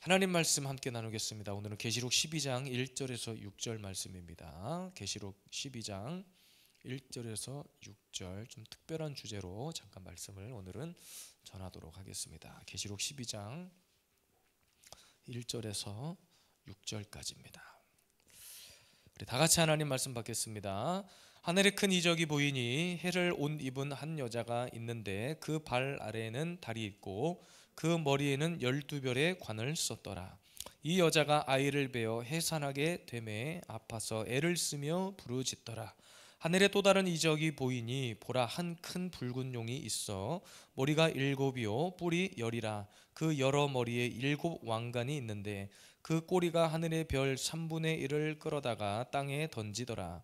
하나님 말씀 함께 나누겠습니다. 오늘은 계시록 12장 1절에서 6절 말씀입니다. 계시록 12장 1절에서 6절, 좀 특별한 주제로 잠깐 말씀을 오늘은 전하도록 하겠습니다. 계시록 12장 1절에서 6절까지입니다. 우리 다 같이 하나님 말씀 받겠습니다. 하늘에 큰 이적이 보이니 해를 옷 입은 한 여자가 있는데 그 발 아래에는 달이 있고 그 머리에는 12별의 관을 썼더라. 이 여자가 아이를 베어 해산하게 되매 아파서 애를 쓰며 부르짖더라. 하늘에 또 다른 이적이 보이니 보라, 한 큰 붉은 용이 있어 머리가 7이요 뿔이 10이라. 그 여러 머리에 7 왕관이 있는데 그 꼬리가 하늘의 별 3분의 1을 끌어다가 땅에 던지더라.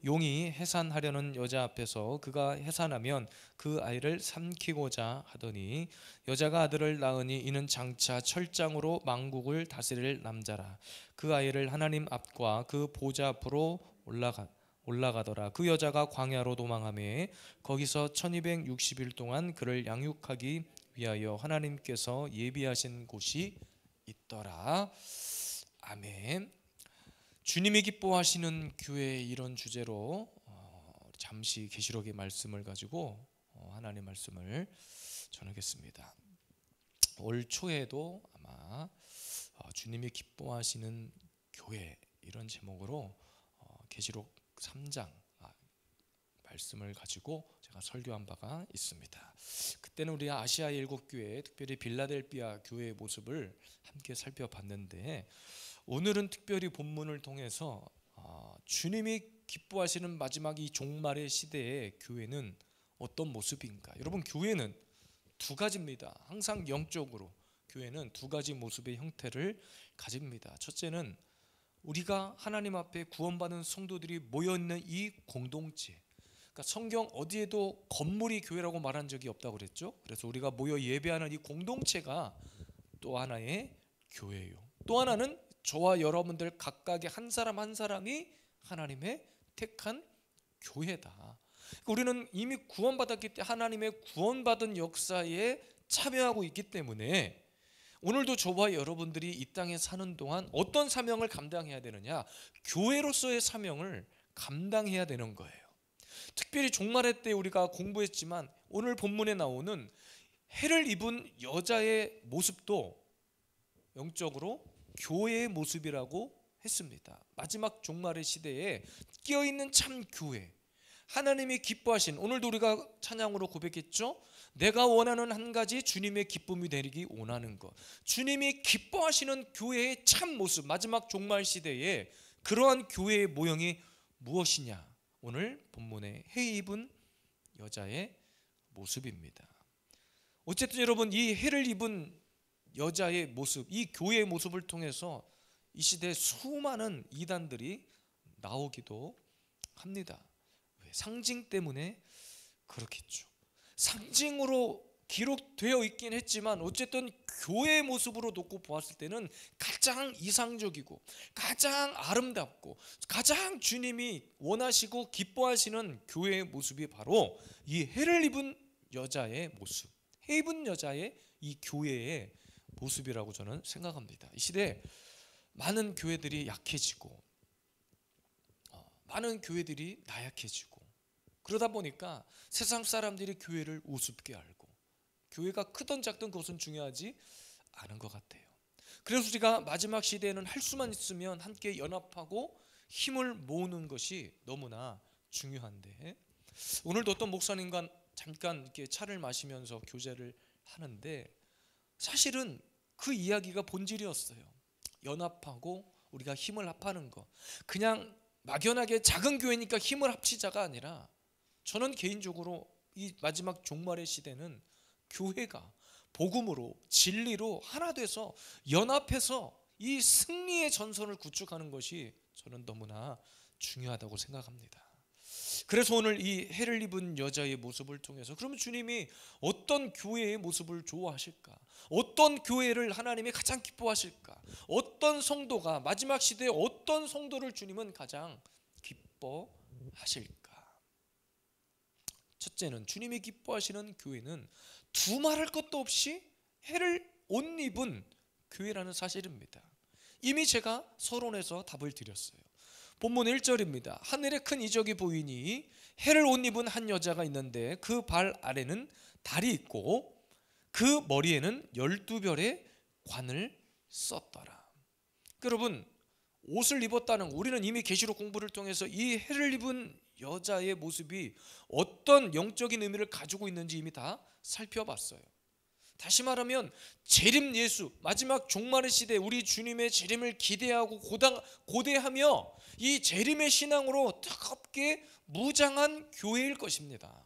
용이 해산하려는 여자 앞에서 그가 해산하면 그 아이를 삼키고자 하더니 여자가 아들을 낳으니 이는 장차 철장으로 만국을 다스릴 남자라. 그 아이를 하나님 앞과 그 보좌 앞으로 올라가더라. 그 여자가 광야로 도망하며 거기서 1260일 동안 그를 양육하기 위하여 하나님께서 예비하신 곳이 있더라. 아멘. 주님이 기뻐하시는 교회, 이런 주제로 잠시 계시록의 말씀을 가지고 하나님의 말씀을 전하겠습니다. 올 초에도 아마 주님이 기뻐하시는 교회, 이런 제목으로 계시록 3장 말씀을 가지고 제가 설교한 바가 있습니다. 그때는 우리 아시아의 7교회, 특별히 빌라델비아 교회의 모습을 함께 살펴봤는데, 오늘은 특별히 본문을 통해서 주님이 기뻐하시는 마지막 이 종말의 시대의 교회는 어떤 모습인가. 여러분, 교회는 두 가지입니다. 항상 영적으로 교회는 두 가지 모습의 형태를 가집니다. 첫째는 우리가 하나님 앞에 구원받은 성도들이 모여있는 이 공동체, 그러니까 성경 어디에도 건물이 교회라고 말한 적이 없다고 그랬죠. 그래서 우리가 모여 예배하는 이 공동체가 또 하나의 교회예요. 또 하나는 저와 여러분들 각각의 한 사람 한 사람이 하나님의 택한 교회다. 우리는 이미 구원받았기 때문에 하나님의 구원받은 역사에 참여하고 있기 때문에 오늘도 저와 여러분들이 이 땅에 사는 동안 어떤 사명을 감당해야 되느냐? 교회로서의 사명을 감당해야 되는 거예요. 특별히 종말의 때 우리가 공부했지만 오늘 본문에 나오는 해를 입은 여자의 모습도 영적으로 교회의 모습이라고 했습니다. 마지막 종말의 시대에 끼어있는 참 교회, 하나님이 기뻐하신, 오늘도 우리가 찬양으로 고백했죠. 내가 원하는 한 가지, 주님의 기쁨이 되기 원하는 것. 주님이 기뻐하시는 교회의 참 모습, 마지막 종말 시대에 그러한 교회의 모형이 무엇이냐? 오늘 본문에 해 입은 여자의 모습입니다. 어쨌든 여러분, 이 해를 입은 여자의 모습, 이 교회의 모습을 통해서 이 시대에 수많은 이단들이 나오기도 합니다. 왜? 상징 때문에 그렇겠죠. 상징으로 기록되어 있긴 했지만 어쨌든 교회의 모습으로 놓고 보았을 때는 가장 이상적이고 가장 아름답고 가장 주님이 원하시고 기뻐하시는 교회의 모습이 바로 이 해를 입은 여자의 모습, 해 입은 여자의 이 교회의 모습이라고 저는 생각합니다. 이 시대에 많은 교회들이 약해지고 많은 교회들이 나약해지고 그러다 보니까 세상 사람들이 교회를 우습게 알고, 교회가 크든 작든 그것은 중요하지 않은 것 같아요. 그래서 우리가 마지막 시대에는 할 수만 있으면 함께 연합하고 힘을 모으는 것이 너무나 중요한데, 오늘도 어떤 목사님과 잠깐 이렇게 차를 마시면서 교제를 하는데 사실은 그 이야기가 본질이었어요. 연합하고 우리가 힘을 합하는 거. 그냥 막연하게 작은 교회니까 힘을 합치자가 아니라, 저는 개인적으로 이 마지막 종말의 시대는 교회가 복음으로 진리로 하나 돼서 연합해서 이 승리의 전선을 구축하는 것이 저는 너무나 중요하다고 생각합니다. 그래서 오늘 이 해를 입은 여자의 모습을 통해서, 그러면 주님이 어떤 교회의 모습을 좋아하실까? 어떤 교회를 하나님이 가장 기뻐하실까? 어떤 성도가, 마지막 시대에 어떤 성도를 주님은 가장 기뻐하실까? 첫째는 주님이 기뻐하시는 교회는 두말할 것도 없이 해를 옷 입은 교회라는 사실입니다. 이미 제가 서론에서 답을 드렸어요. 본문 1절입니다. 하늘에 큰 이적이 보이니 해를 옷 입은 한 여자가 있는데 그 발 아래는 달이 있고 그 머리에는 12별의 관을 썼더라. 여러분, 옷을 입었다는 거, 우리는 이미 계시록 공부를 통해서 이 해를 입은 여자의 모습이 어떤 영적인 의미를 가지고 있는지 이미 다 살펴봤어요. 다시 말하면 재림 예수, 마지막 종말의 시대 우리 주님의 재림을 기대하고 고대하며 이 재림의 신앙으로 뜨겁게 무장한 교회일 것입니다.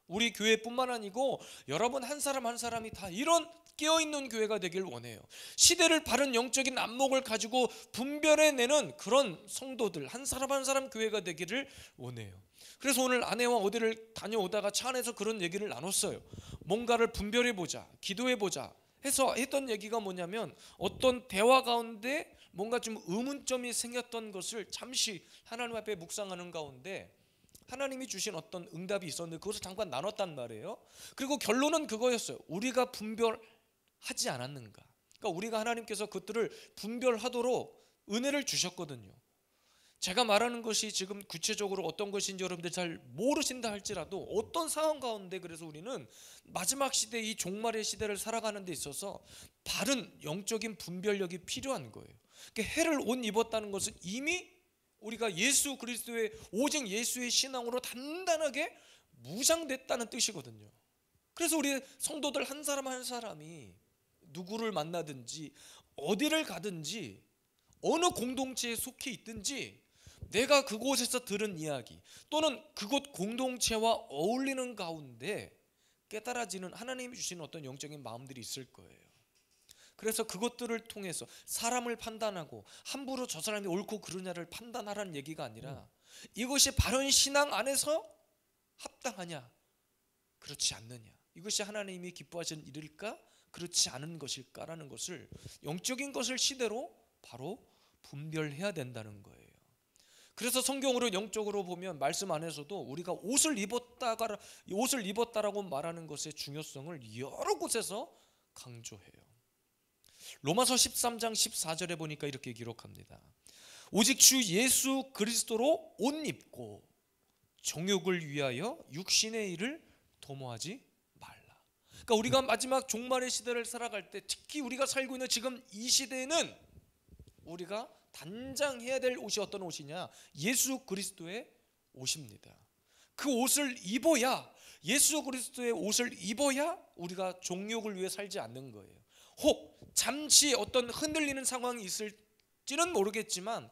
우리 교회뿐만 아니고 여러분 한 사람 한 사람이 다 이런 깨어있는 교회가 되길 원해요. 시대를 바른 영적인 안목을 가지고 분별해내는 그런 성도들, 한 사람 한 사람 교회가 되기를 원해요. 그래서 오늘 아내와 어디를 다녀오다가 차 안에서 그런 얘기를 나눴어요. 뭔가를 분별해보자, 기도해보자 해서 했던 얘기가 뭐냐면, 어떤 대화 가운데 뭔가 좀 의문점이 생겼던 것을 잠시 하나님 앞에 묵상하는 가운데 하나님이 주신 어떤 응답이 있었는데 그것을 잠깐 나눴단 말이에요. 그리고 결론은 그거였어요. 우리가 분별하지 않았는가. 그러니까 우리가 하나님께서 그것들을 분별하도록 은혜를 주셨거든요. 제가 말하는 것이 지금 구체적으로 어떤 것인지 여러분들 잘 모르신다 할지라도 어떤 상황 가운데, 그래서 우리는 마지막 시대, 이 종말의 시대를 살아가는 데 있어서 바른 영적인 분별력이 필요한 거예요. 그러니까 해를 옷 입었다는 것은 이미 우리가 예수 그리스도의, 오직 예수의 신앙으로 단단하게 무장됐다는 뜻이거든요. 그래서 우리 성도들 한 사람 한 사람이 누구를 만나든지 어디를 가든지 어느 공동체에 속해 있든지 내가 그곳에서 들은 이야기 또는 그곳 공동체와 어울리는 가운데 깨달아지는 하나님이 주신 어떤 영적인 마음들이 있을 거예요. 그래서 그것들을 통해서 사람을 판단하고 함부로 저 사람이 옳고 그르냐를 판단하라는 얘기가 아니라 이것이 바른 신앙 안에서 합당하냐 그렇지 않느냐, 이것이 하나님이 기뻐하시는 일일까 그렇지 않은 것일까라는 것을, 영적인 것을 시대로 바로 분별해야 된다는 거예요. 그래서 성경으로 영적으로 보면 말씀 안에서도 우리가 옷을 입었다라고 말하는 것의 중요성을 여러 곳에서 강조해요. 로마서 13장 14절에 보니까 이렇게 기록합니다. 오직 주 예수 그리스도로 옷 입고 정욕을 위하여 육신의 일을 도모하지 말라. 그러니까 우리가 마지막 종말의 시대를 살아갈 때, 특히 우리가 살고 있는 지금 이 시대에는 우리가 단장해야 될 옷이 어떤 옷이냐, 예수 그리스도의 옷입니다. 그 옷을 입어야, 예수 그리스도의 옷을 입어야 우리가 종욕을 위해 살지 않는 거예요. 혹 잠시 어떤 흔들리는 상황이 있을지는 모르겠지만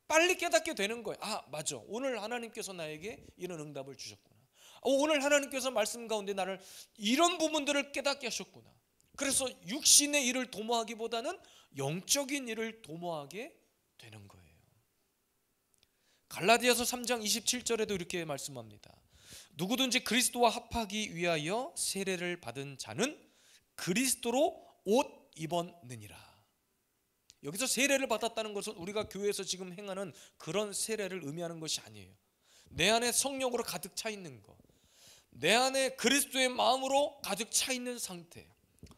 빨리 깨닫게 되는 거예요. 아, 맞아, 오늘 하나님께서 나에게 이런 응답을 주셨구나. 오늘 하나님께서 말씀 가운데 나를 이런 부분들을 깨닫게 하셨구나. 그래서 육신의 일을 도모하기보다는 영적인 일을 도모하게 되는 거예요. 갈라디아서 3장 27절에도 이렇게 말씀합니다. 누구든지 그리스도와 합하기 위하여 세례를 받은 자는 그리스도로 옷 입었느니라. 여기서 세례를 받았다는 것은 우리가 교회에서 지금 행하는 그런 세례를 의미하는 것이 아니에요. 내 안에 성령으로 가득 차 있는 것, 내 안에 그리스도의 마음으로 가득 차 있는 상태.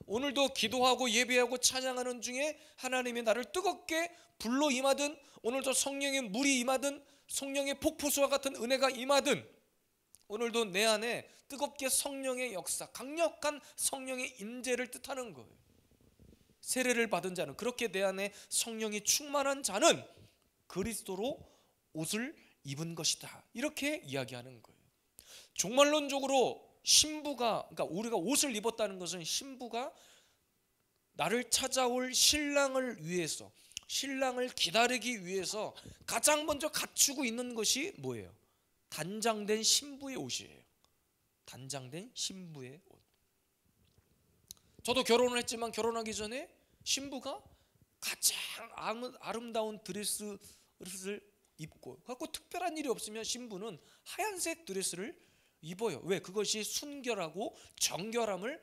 오늘도 기도하고 예배하고 찬양하는 중에 하나님이 나를 뜨겁게 불로 임하든, 오늘도 성령의 물이 임하든, 성령의 폭포수와 같은 은혜가 임하든, 오늘도 내 안에 뜨겁게 성령의 역사, 강력한 성령의 임재를 뜻하는 거예요. 세례를 받은 자는, 그렇게 내 안에 성령이 충만한 자는 그리스도로 옷을 입은 것이다, 이렇게 이야기하는 거예요. 종말론적으로 신부가, 그러니까 우리가 옷을 입었다는 것은 신부가 나를 찾아올 신랑을 위해서, 신랑을 기다리기 위해서 가장 먼저 갖추고 있는 것이 뭐예요? 단장된 신부의 옷이에요. 단장된 신부의 옷. 저도 결혼을 했지만 결혼하기 전에 신부가 가장 아름다운 드레스를 입고, 갖고 특별한 일이 없으면 신부는 하얀색 드레스를 입어요. 왜? 그것이 순결하고 정결함을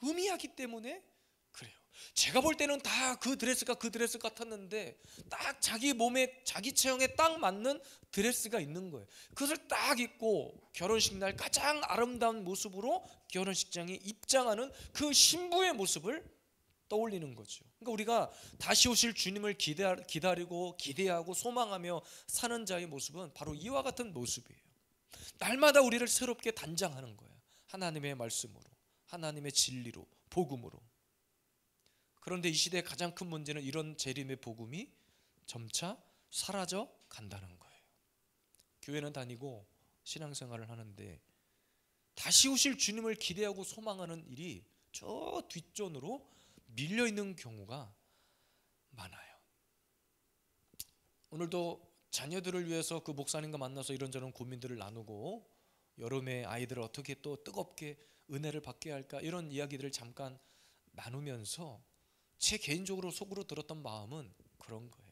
의미하기 때문에 그래요. 제가 볼 때는 다 그 드레스가 그 드레스 같았는데 딱 자기 몸에, 자기 체형에 딱 맞는 드레스가 있는 거예요. 그것을 딱 입고 결혼식 날 가장 아름다운 모습으로 결혼식장에 입장하는 그 신부의 모습을 떠올리는 거죠. 그러니까 우리가 다시 오실 주님을 기다리고 기대하고 소망하며 사는 자의 모습은 바로 이와 같은 모습이에요. 날마다 우리를 새롭게 단장하는 거예요. 하나님의 말씀으로, 하나님의 진리로, 복음으로. 그런데 이 시대의 가장 큰 문제는 이런 재림의 복음이 점차 사라져 간다는 거예요. 교회는 다니고 신앙생활을 하는데 다시 오실 주님을 기대하고 소망하는 일이 저 뒷전으로 밀려있는 경우가 많아요. 오늘도 자녀들을 위해서 그 목사님과 만나서 이런저런 고민들을 나누고 여름에 아이들을 어떻게 또 뜨겁게 은혜를 받게 할까 이런 이야기들을 잠깐 나누면서 제 개인적으로 속으로 들었던 마음은 그런 거예요.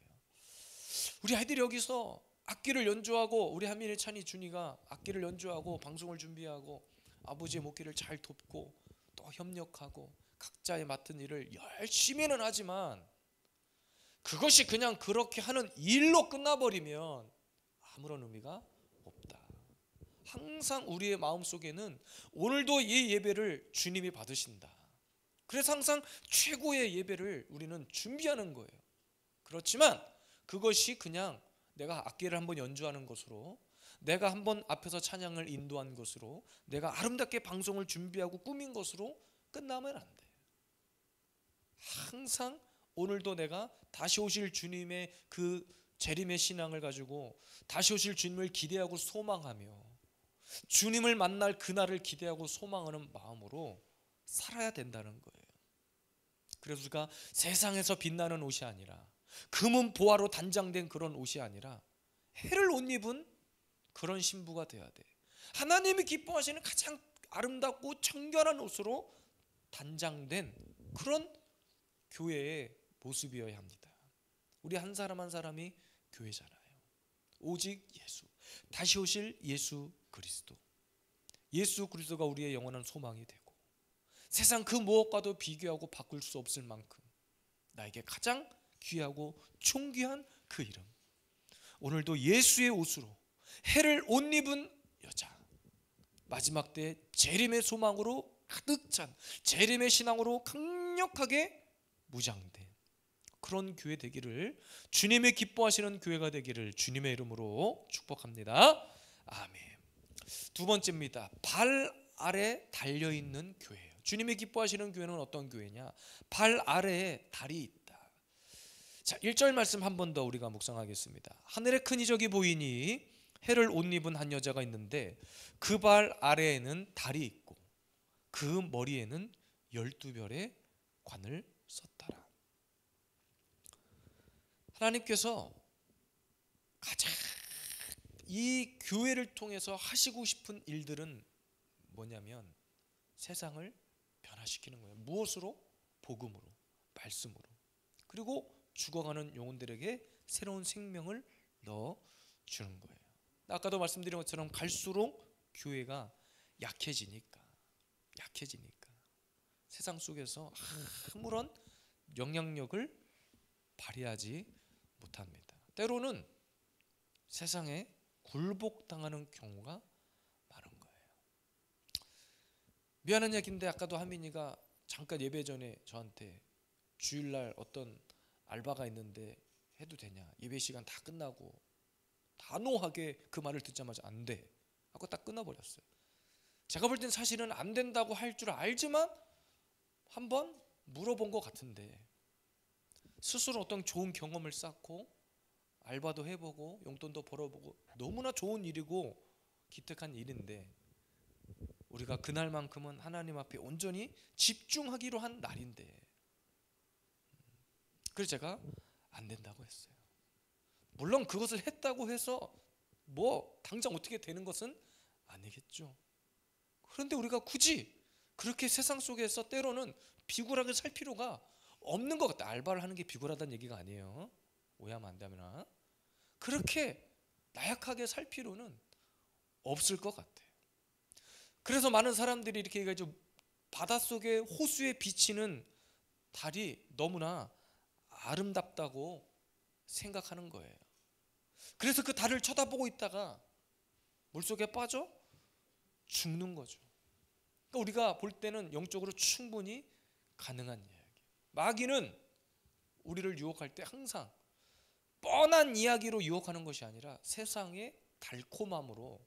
우리 아이들이 여기서 악기를 연주하고 우리 한민희 찬이 준이가 악기를 연주하고 방송을 준비하고 아버지의 목회를 잘 돕고 또 협력하고 각자의 맡은 일을 열심히는 하지만 그것이 그냥 그렇게 하는 일로 끝나버리면 아무런 의미가 없다. 항상 우리의 마음속에는 오늘도 이 예배를 주님이 받으신다. 그래서 항상 최고의 예배를 우리는 준비하는 거예요. 그렇지만 그것이 그냥 내가 악기를 한번 연주하는 것으로, 내가 한번 앞에서 찬양을 인도한 것으로, 내가 아름답게 방송을 준비하고 꾸민 것으로 끝나면 안 돼요. 항상 오늘도 내가 다시 오실 주님의 그 재림의 신앙을 가지고 다시 오실 주님을 기대하고 소망하며 주님을 만날 그날을 기대하고 소망하는 마음으로 살아야 된다는 거예요. 그래서 우리가 세상에서 빛나는 옷이 아니라 금은 보화로 단장된 그런 옷이 아니라 해를 옷 입은 그런 신부가 되어야 돼. 하나님이 기뻐하시는 가장 아름답고 청결한 옷으로 단장된 그런 교회의 모습이어야 합니다. 우리 한 사람 한 사람이 교회잖아요. 오직 예수, 다시 오실 예수 그리스도, 예수 그리스도가 우리의 영원한 소망이 되고 세상 그 무엇과도 비교하고 바꿀 수 없을 만큼 나에게 가장 귀하고 존귀한 그 이름, 오늘도 예수의 옷으로 해를 옷 입은 여자, 마지막 때 재림의 소망으로 가득 찬 재림의 신앙으로 강력하게 무장된 그런 교회 되기를, 주님의 기뻐하시는 교회가 되기를 주님의 이름으로 축복합니다. 아멘. 두 번째입니다. 발 아래 달려있는 교회예요. 주님이 기뻐하시는 교회는 어떤 교회냐? 발 아래에 달이 있다. 자, 1절 말씀 한 번 더 우리가 묵상하겠습니다. 하늘에 큰 이적이 보이니 해를 옷 입은 한 여자가 있는데 그 발 아래에는 달이 있고 그 머리에는 12별의 관을 썼더라. 하나님께서 가장 이 교회를 통해서 하시고 싶은 일들은 뭐냐면 세상을 변화시키는 거예요. 무엇으로? 복음으로, 말씀으로. 그리고 죽어가는 영혼들에게 새로운 생명을 넣어주는 거예요. 아까도 말씀드린 것처럼 갈수록 교회가 약해지니까 세상 속에서 아무런 영향력을 발휘하지 못합니다. 때로는 세상에 굴복당하는 경우가 많은 거예요. 미안한 얘기인데 아까도 하민이가 잠깐 예배 전에 저한테 주일날 어떤 알바가 있는데 해도 되냐, 예배 시간 다 끝나고 단호하게 그 말을 듣자마자 안 돼 하고 딱 끊어버렸어요. 제가 볼 땐 사실은 안 된다고 할 줄 알지만 한번 물어본 것 같은데 스스로 어떤 좋은 경험을 쌓고 알바도 해보고 용돈도 벌어보고 너무나 좋은 일이고 기특한 일인데 우리가 그날만큼은 하나님 앞에 온전히 집중하기로 한 날인데 그래서 제가 안 된다고 했어요. 물론 그것을 했다고 해서 뭐 당장 어떻게 되는 것은 아니겠죠. 그런데 우리가 굳이 그렇게 세상 속에서 때로는 비굴하게 살 필요가 없는 것 같아요. 알바를 하는 게 비굴하다는 얘기가 아니에요. 오해하면 안 되나? 그렇게 나약하게 살 필요는 없을 것 같아요. 그래서 많은 사람들이 이렇게 얘기하죠. 바닷속에 호수에 비치는 달이 너무나 아름답다고 생각하는 거예요. 그래서 그 달을 쳐다보고 있다가 물속에 빠져 죽는 거죠. 그러니까 우리가 볼 때는 영적으로 충분히 가능한 이야기. 마귀는 우리를 유혹할 때 항상 뻔한 이야기로 유혹하는 것이 아니라 세상의 달콤함으로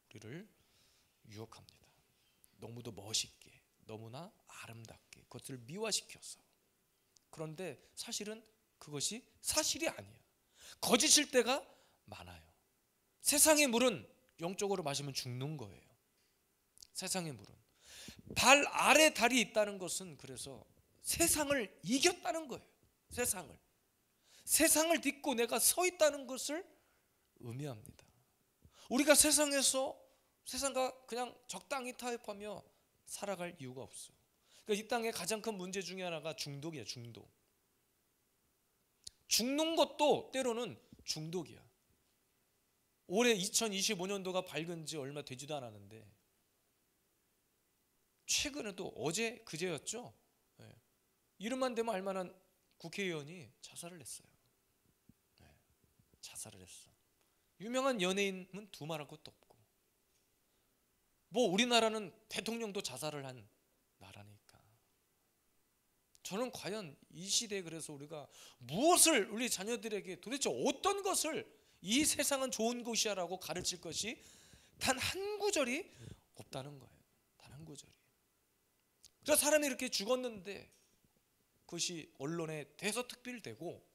우리를 유혹합니다. 너무도 멋있게, 너무나 아름답게 그것을 미화시켜서. 그런데 사실은 그것이 사실이 아니야. 거짓일 때가 많아요. 세상의 물은 영적으로 마시면 죽는 거예요. 세상의 물은. 발 아래 달이 있다는 것은 그래서 세상을 이겼다는 거예요. 세상을 딛고 내가 서 있다는 것을 의미합니다. 우리가 세상과 그냥 적당히 타협하며 살아갈 이유가 없어요. 그러니까 이 땅의 가장 큰 문제 중에 하나가 중독이야. 죽는 것도 때로는 중독이야. 올해 2025년도가 밝은 지 얼마 되지도 않았는데 최근에도 어제 그제였죠. 이름만 대면 알만한 국회의원이 자살을 했어요. 자살을 했어. 유명한 연예인은 두말할 것도 없고, 뭐 우리나라는 대통령도 자살을 한 나라니까. 저는 과연 이 시대에 그래서 우리가 무엇을 우리 자녀들에게 도대체 어떤 것을 이 세상은 좋은 곳이야라고 가르칠 것이 단 한 구절이 없다는 거예요. 단 한 구절이. 그래서 사람이 이렇게 죽었는데 그것이 언론에 대서특필되고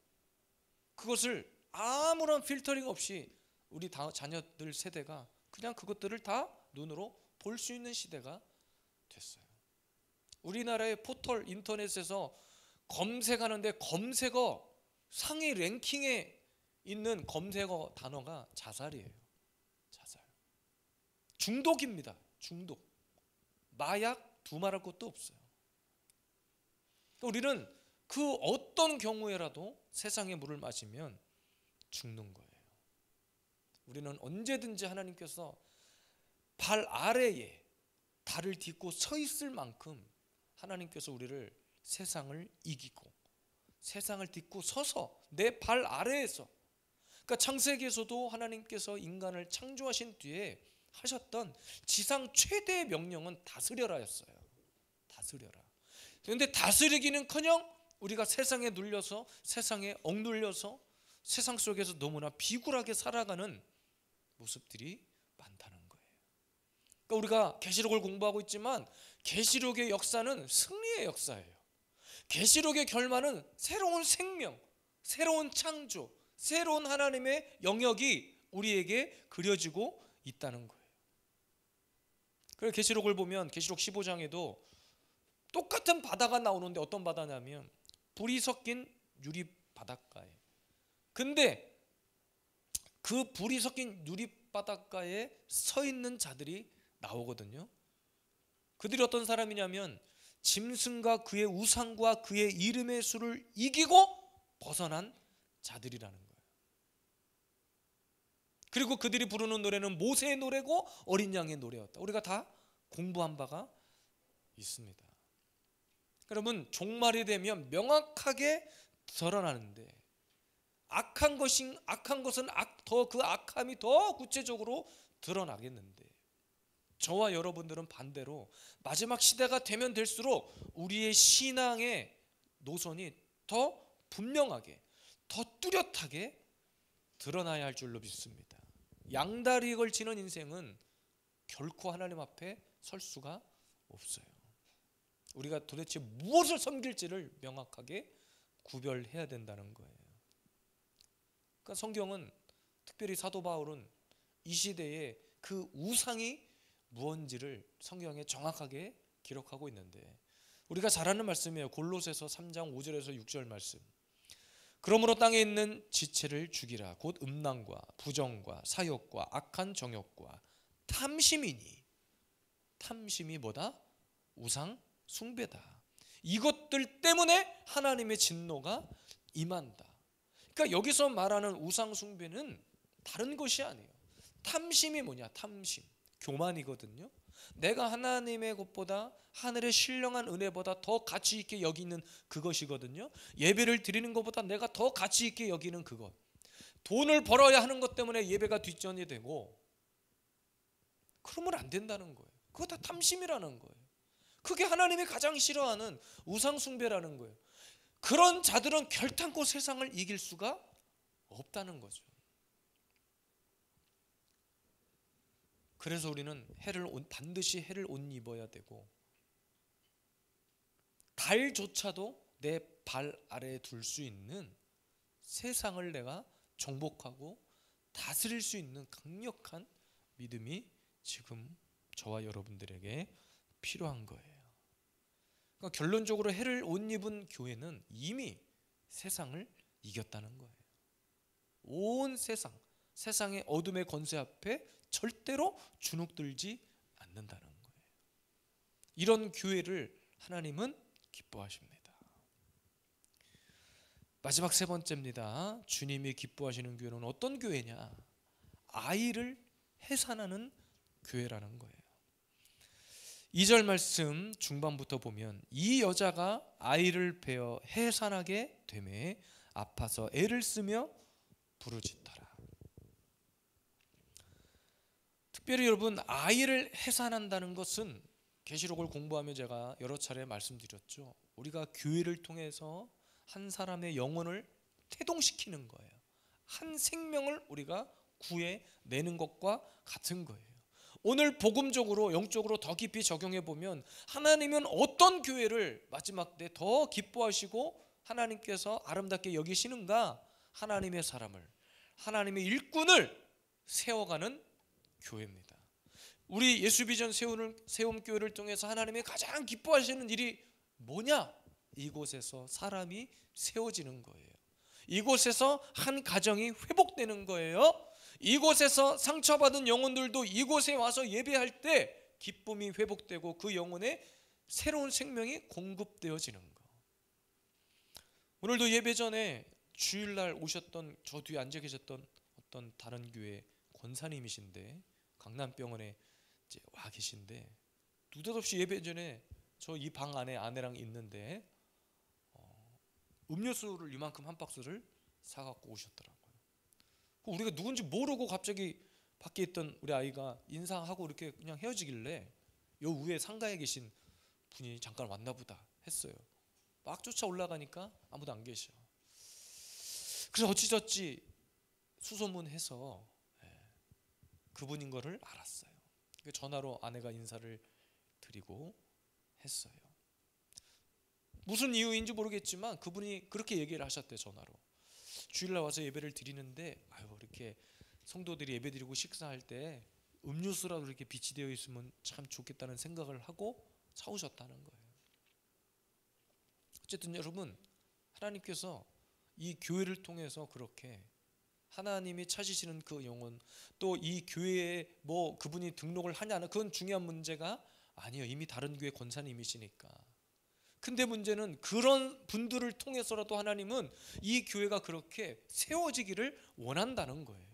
그것을 아무런 필터링 없이 우리 자녀들 세대가 그냥 그것들을 다 눈으로 볼 수 있는 시대가 됐어요. 우리나라의 포털 인터넷에서 검색하는데 검색어 상위 랭킹에 있는 검색어 단어가 자살이에요. 자살. 중독입니다. 중독. 마약 두말할 것도 없어요. 우리는 그 어떤 경우에라도 세상의 물을 마시면 죽는 거예요. 우리는 언제든지 하나님께서 발 아래에 달을 딛고 서 있을 만큼 하나님께서 우리를 세상을 이기고 세상을 딛고 서서 내 발 아래에서, 그러니까 창세기에서도 하나님께서 인간을 창조하신 뒤에 하셨던 지상 최대의 명령은 다스려라였어요. 다스려라. 그런데 다스리기는커녕 우리가 세상에 눌려서 세상에 억눌려서 세상 속에서 너무나 비굴하게 살아가는 모습들이 많다는 거예요. 그러니까 우리가 계시록을 공부하고 있지만 계시록의 역사는 승리의 역사예요. 계시록의 결말은 새로운 생명, 새로운 창조, 새로운 하나님의 영역이 우리에게 그려지고 있다는 거예요. 그래서 계시록을 보면 계시록 15장에도 똑같은 바다가 나오는데 어떤 바다냐면 불이 섞인 유리 바닷가에. 근데 그 불이 섞인 유리 바닷가에 서 있는 자들이 나오거든요. 그들이 어떤 사람이냐면 짐승과 그의 우상과 그의 이름의 수를 이기고 벗어난 자들이라는 거예요. 그리고 그들이 부르는 노래는 모세의 노래고 어린 양의 노래였다. 우리가 다 공부한 바가 있습니다. 여러분, 종말이 되면 명확하게 드러나는데 악한 것은 그 악함이 더 구체적으로 드러나겠는데 저와 여러분들은 반대로 마지막 시대가 되면 될수록 우리의 신앙의 노선이 더 분명하게, 더 뚜렷하게 드러나야 할 줄로 믿습니다. 양다리에 걸치는 인생은 결코 하나님 앞에 설 수가 없어요. 우리가 도대체 무엇을 섬길지를 명확하게 구별해야 된다는 거예요. 그러니까 성경은, 특별히 사도 바울은 이 시대에 그 우상이 무엇인지를 성경에 정확하게 기록하고 있는데 우리가 잘 아는 말씀이에요. 골로새서 3장 5절에서 6절 말씀. 그러므로 땅에 있는 지체를 죽이라. 곧 음란과 부정과 사욕과 악한 정욕과 탐심이니. 탐심이 뭐다? 우상 숭배다. 이것들 때문에 하나님의 진노가 임한다. 그러니까 여기서 말하는 우상 숭배는 다른 것이 아니에요. 탐심이 뭐냐? 탐심. 교만이거든요. 내가 하나님의 것보다 하늘의 신령한 은혜보다 더 가치 있게 여기는 그것이거든요. 예배를 드리는 것보다 내가 더 가치 있게 여기는 그것. 돈을 벌어야 하는 것 때문에 예배가 뒷전이 되고 그러면 안 된다는 거예요. 그거 다 탐심이라는 거예요. 그게 하나님이 가장 싫어하는 우상 숭배라는 거예요. 그런 자들은 결탄코 세상을 이길 수가 없다는 거죠. 그래서 우리는 반드시 해를 옷 입어야 되고, 달조차도 내 발 아래에 둘 수 있는 세상을 내가 정복하고 다스릴 수 있는 강력한 믿음이 지금 저와 여러분들에게 필요한 거예요. 그러니까 결론적으로 해를 옷 입은 교회는 이미 세상을 이겼다는 거예요. 온 세상의 어둠의 권세 앞에 절대로 주눅들지 않는다는 거예요. 이런 교회를 하나님은 기뻐하십니다. 마지막 세 번째입니다. 주님이 기뻐하시는 교회는 어떤 교회냐? 아이를 해산하는 교회라는 거예요. 2절 말씀 중반부터 보면 이 여자가 아이를 베어 해산하게 되매 아파서 애를 쓰며 부르짖더라. 특별히 여러분, 아이를 해산한다는 것은 계시록을 공부하며 제가 여러 차례 말씀드렸죠. 우리가 교회를 통해서 한 사람의 영혼을 태동시키는 거예요. 한 생명을 우리가 구해내는 것과 같은 거예요. 오늘 복음적으로 영적으로 더 깊이 적용해 보면 하나님은 어떤 교회를 마지막 때 더 기뻐하시고 하나님께서 아름답게 여기시는가? 하나님의 사람을, 하나님의 일꾼을 세워가는 교회입니다. 우리 예수비전 세움교회를 통해서 하나님이 가장 기뻐하시는 일이 뭐냐? 이곳에서 사람이 세워지는 거예요. 이곳에서 한 가정이 회복되는 거예요. 이곳에서 상처받은 영혼들도 이곳에 와서 예배할 때 기쁨이 회복되고 그 영혼에 새로운 생명이 공급되어지는 거. 오늘도 예배 전에 주일날 오셨던 저 뒤에 앉아 계셨던 어떤 다른 교회 권사님이신데, 강남병원에 이제 와 계신데, 느닷없이 예배 전에 저 이 방 안에 아내랑 있는데 음료수를 이만큼 한 박스를 사갖고 오셨더라고요. 우리가 누군지 모르고 갑자기 밖에 있던 우리 아이가 인사하고 이렇게 그냥 헤어지길래 요 위에 상가에 계신 분이 잠깐 왔나 보다 했어요. 막 쫓아 올라가니까 아무도 안 계셔. 그래서 어찌저찌 수소문해서 그분인 거를 알았어요. 전화로 아내가 인사를 드리고 했어요. 무슨 이유인지 모르겠지만 그분이 그렇게 얘기를 하셨대요. 전화로. 주일날 와서 예배를 드리는데 이렇게 성도들이 예배드리고 식사할 때 음료수라도 이렇게 빛이 되어 있으면 참 좋겠다는 생각을 하고 사오셨다는 거예요. 어쨌든 여러분, 하나님께서 이 교회를 통해서 그렇게 하나님이 찾으시는 그 영혼, 또 이 교회에 뭐 그분이 등록을 하냐는 그건 중요한 문제가 아니에요. 이미 다른 교회 권사님이시니까. 근데 문제는 그런 분들을 통해서라도 하나님은 이 교회가 그렇게 세워지기를 원한다는 거예요.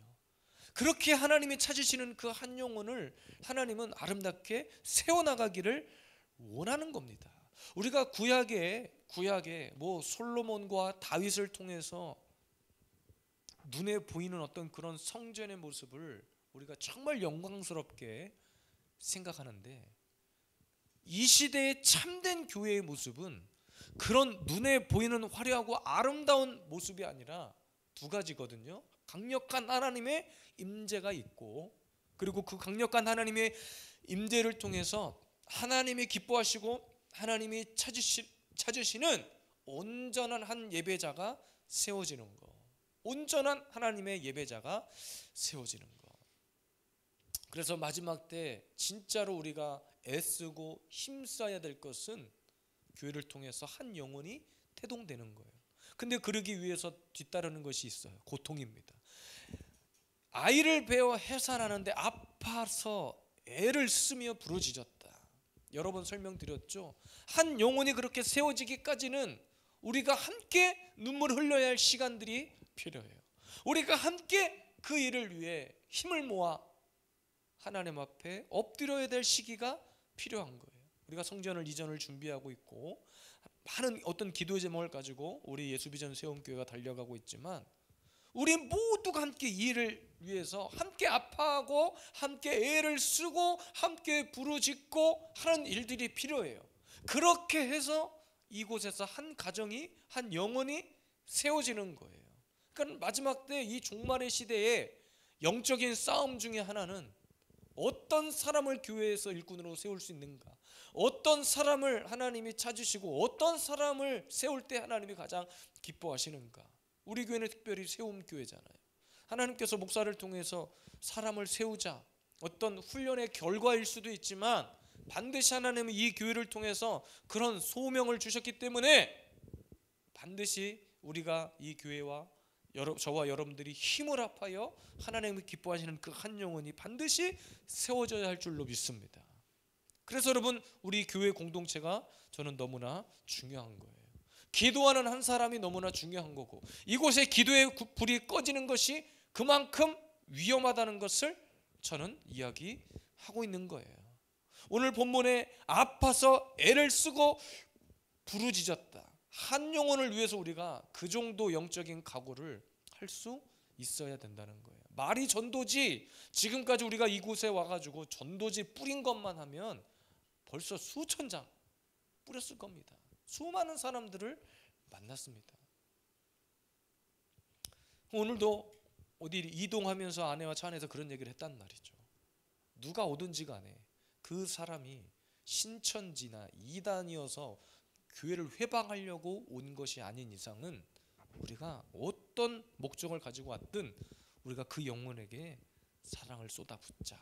그렇게 하나님이 찾으시는 그 한 영혼을 하나님은 아름답게 세워나가기를 원하는 겁니다. 우리가 구약에 뭐 솔로몬과 다윗을 통해서 눈에 보이는 어떤 그런 성전의 모습을 우리가 정말 영광스럽게 생각하는데, 이 시대의 참된 교회의 모습은 그런 눈에 보이는 화려하고 아름다운 모습이 아니라 두 가지거든요. 강력한 하나님의 임재가 있고, 그리고 그 강력한 하나님의 임재를 통해서 하나님이 기뻐하시고 하나님이 찾으시는 온전한 한 예배자가 세워지는 거. 온전한 하나님의 예배자가 세워지는 거. 그래서 마지막 때 진짜로 우리가 애쓰고 힘써야 될 것은 교회를 통해서 한 영혼이 태동되는 거예요. 근데 그러기 위해서 뒤따르는 것이 있어요. 고통입니다. 아이를 베어 해산하는데 아파서 애를 쓰며 부르짖었다. 여러 번 설명드렸죠. 한 영혼이 그렇게 세워지기까지는 우리가 함께 눈물 흘려야 할 시간들이 필요해요. 우리가 함께 그 일을 위해 힘을 모아 하나님 앞에 엎드려야 될 시기가 필요한 거예요. 우리가 성전을 이전을 준비하고 있고 많은 어떤 기도 제목을 가지고 우리 예수비전 세움교회가 달려가고 있지만, 우리 모두가 함께 이 일을 위해서 함께 아파하고 함께 애를 쓰고 함께 부르짖고 하는 일들이 필요해요. 그렇게 해서 이곳에서 한 가정이, 한 영혼이 세워지는 거예요. 그러니까 마지막 때 이 종말의 시대에 영적인 싸움 중에 하나는 어떤 사람을 교회에서 일꾼으로 세울 수 있는가, 어떤 사람을 하나님이 찾으시고 어떤 사람을 세울 때 하나님이 가장 기뻐하시는가. 우리 교회는 특별히 세움 교회잖아요. 하나님께서 목사를 통해서 사람을 세우자, 어떤 훈련의 결과일 수도 있지만 반드시 하나님은 이 교회를 통해서 그런 소명을 주셨기 때문에 반드시 우리가 이 교회와 저와 여러분들이 힘을 합하여 하나님이 기뻐하시는 그 한 영혼이 반드시 세워져야 할 줄로 믿습니다. 그래서 여러분, 우리 교회 공동체가 저는 너무나 중요한 거예요. 기도하는 한 사람이 너무나 중요한 거고, 이곳에 기도의 불이 꺼지는 것이 그만큼 위험하다는 것을 저는 이야기하고 있는 거예요. 오늘 본문에 아파서 애를 쓰고 부르짖었다. 한 영혼을 위해서 우리가 그 정도 영적인 각오를 할 수 있어야 된다는 거예요. 말이 전도지, 지금까지 우리가 이곳에 와가지고 전도지 뿌린 것만 하면 벌써 수천 장 뿌렸을 겁니다. 수많은 사람들을 만났습니다. 오늘도 어디 이동하면서 아내와 차 안에서 그런 얘기를 했단 말이죠. 누가 오든지 간에 그 사람이 신천지나 이단이어서 교회를 회방하려고 온 것이 아닌 이상은 우리가 어떤 목적을 가지고 왔든 우리가 그 영혼에게 사랑을 쏟아붓자.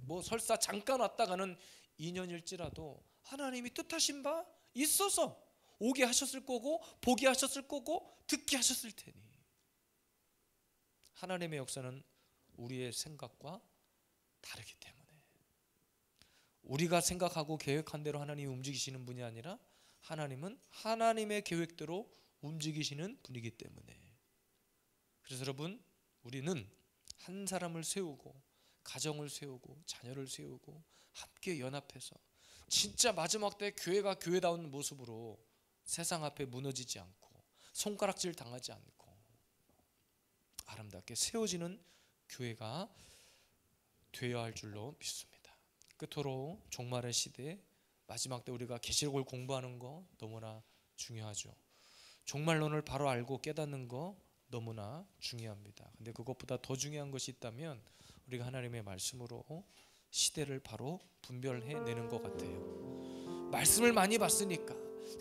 뭐 설사 잠깐 왔다가는 인연일지라도 하나님이 뜻하신 바 있어서 오게 하셨을 거고, 보게 하셨을 거고, 듣게 하셨을 테니. 하나님의 역사는 우리의 생각과 다르기 때문에 우리가 생각하고 계획한 대로 하나님이 움직이시는 분이 아니라 하나님은 하나님의 계획대로 움직이시는 분이기 때문에, 그래서 여러분, 우리는 한 사람을 세우고 가정을 세우고 자녀를 세우고 함께 연합해서 진짜 마지막 때 교회가 교회다운 모습으로 세상 앞에 무너지지 않고 손가락질 당하지 않고 아름답게 세워지는 교회가 되어야 할 줄로 믿습니다. 끝으로 종말의 시대 마지막 때 우리가 계시록을 공부하는 거 너무나 중요하죠. 종말론을 바로 알고 깨닫는 거 너무나 중요합니다. 근데 그것보다 더 중요한 것이 있다면 우리가 하나님의 말씀으로 시대를 바로 분별해내는 것 같아요. 말씀을 많이 봤으니까,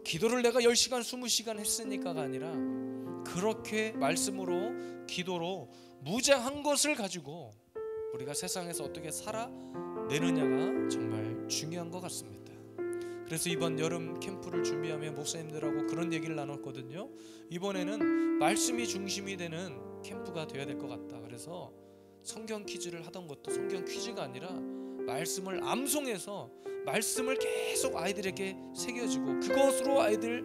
기도를 내가 10시간 20시간 했으니까가 아니라 그렇게 말씀으로 기도로 무장한 것을 가지고 우리가 세상에서 어떻게 살아내느냐가 정말 중요한 것 같습니다. 그래서 이번 여름 캠프를 준비하며 목사님들하고 그런 얘기를 나눴거든요. 이번에는 말씀이 중심이 되는 캠프가 되어야 될 것 같다. 그래서 성경 퀴즈를 하던 것도 성경 퀴즈가 아니라 말씀을 암송해서 말씀을 계속 아이들에게 새겨주고 그것으로 아이들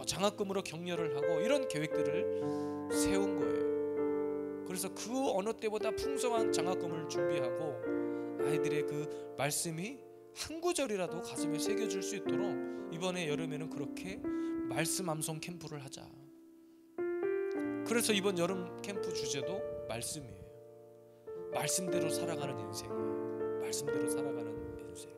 장학금으로 격려를 하고 이런 계획들을 세운 거예요. 그래서 그 어느 때보다 풍성한 장학금을 준비하고 아이들의 그 말씀이 한 구절이라도 가슴에 새겨줄 수 있도록 이번에 여름에는 그렇게 말씀 암송 캠프를 하자. 그래서 이번 여름 캠프 주제도 말씀이에요. 말씀대로 살아가는 인생이에요. 말씀대로 살아가는 인생.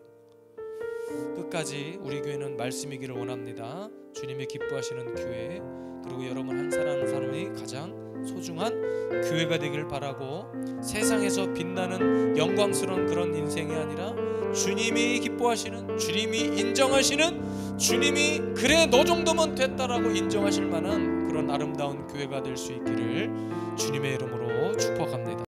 끝까지 우리 교회는 말씀이기를 원합니다. 주님이 기뻐하시는 교회, 그리고 여러분 한 사람 한 사람이 가장 소중한 교회가 되길 바라고, 세상에서 빛나는 영광스러운 그런 인생이 아니라 주님이 기뻐하시는, 주님이 인정하시는, 주님이 그래 너 정도면 됐다라고 인정하실 만한 그런 아름다운 교회가 될 수 있기를 주님의 이름으로 축복합니다.